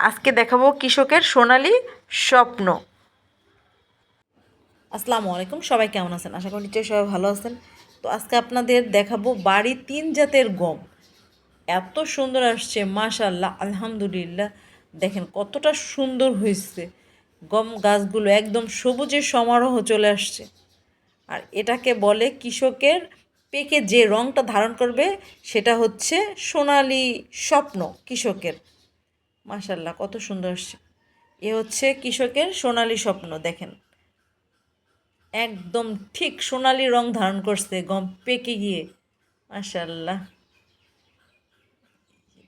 আজকে দেখাবো কৃষকের সোনালী স্বপ্ন। আসসালামু আলাইকুম, সবাই কেমন আছেন? আশা করি নিশ্চয়ই সবাই ভালো আছেন। তো আজকে আপনাদের দেখাবো বাড়ি 3 জাতের গম। এত সুন্দর আসছে, মাশাআল্লাহ, আলহামদুলিল্লাহ। দেখেন কতটা সুন্দর হয়েছে গম গাছগুলো, একদম সবুজের সমারোহ চলে আসছে। আর এটাকে বলে কৃষকের পেকে যে রঙটা ধারণ করবে সেটা হচ্ছে সোনালী স্বপ্ন কৃষকের। মাশাআল্লাহ, কত সুন্দর আসছে। এ হচ্ছে কৃষকের সোনালী স্বপ্ন। দেখেন একদম ঠিক সোনালী রং ধারণ করছে গম পেকে গিয়ে। মাশাআল্লাহ,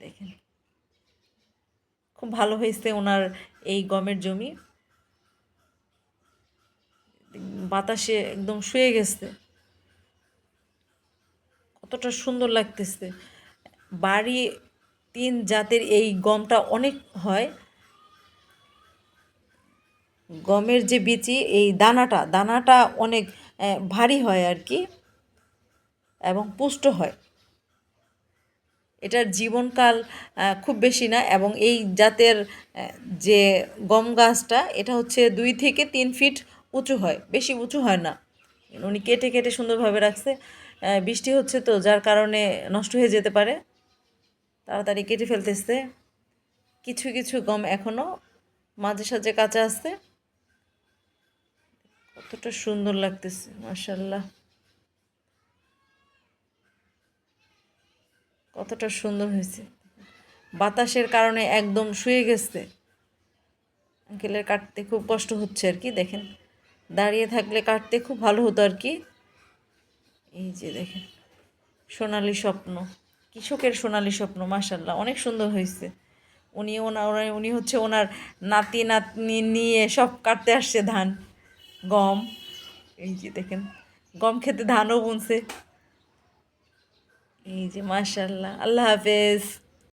দেখেন খুব ভালো হয়েছে ওনার এই গমের জমি। বাতাসে একদম শুয়ে গেছে, কতটা সুন্দর লাগতেছে। বাড়ি 3 জাতের এই গমটা অনেক হয়। গমের যে বিচি, এই দানাটা অনেক ভারী হয় আর কি, এবং পুষ্ট হয়। এটার জীবনকাল খুব বেশি না, এবং এই জাতের যে গম গাছটা এটা হচ্ছে 2 থেকে 3 ফিট উঁচু হয়, বেশি উঁচু হয় না। উনি কেটে কেটে সুন্দরভাবে রাখছে। বৃষ্টি হচ্ছে তো, যার কারণে নষ্ট হয়ে যেতে পারে, তাড়াতাড়ি কেটে ফেলতেছে। কিছু কিছু গম এখনও মাঝে সাঝে কাঁচা আছে। কতটা সুন্দর লাগতেছে, মাশাআল্লাহ, কতটা সুন্দর হয়েছে। বাতাসের কারণে একদম শুয়ে গেছে। আঙ্কেলের কাটতে খুব কষ্ট হচ্ছে আর কি। দেখেন দাঁড়িয়ে থাকলে কাটতে খুব ভালো হতো আর কি। এই যে দেখেন সোনালী স্বপ্ন, কৃষকের সোনালী স্বপ্ন, মাশাআল্লাহ, অনেক সুন্দর হয়েছে। উনি হচ্ছে ওনার নাতি নাতনি নিয়ে সব কাটতে আসছে ধান, গম। এই যে দেখেন গম খেতে ধানও বুনছে। এই যে মাশাআল্লাহ, আল্লাহ হাফেজ।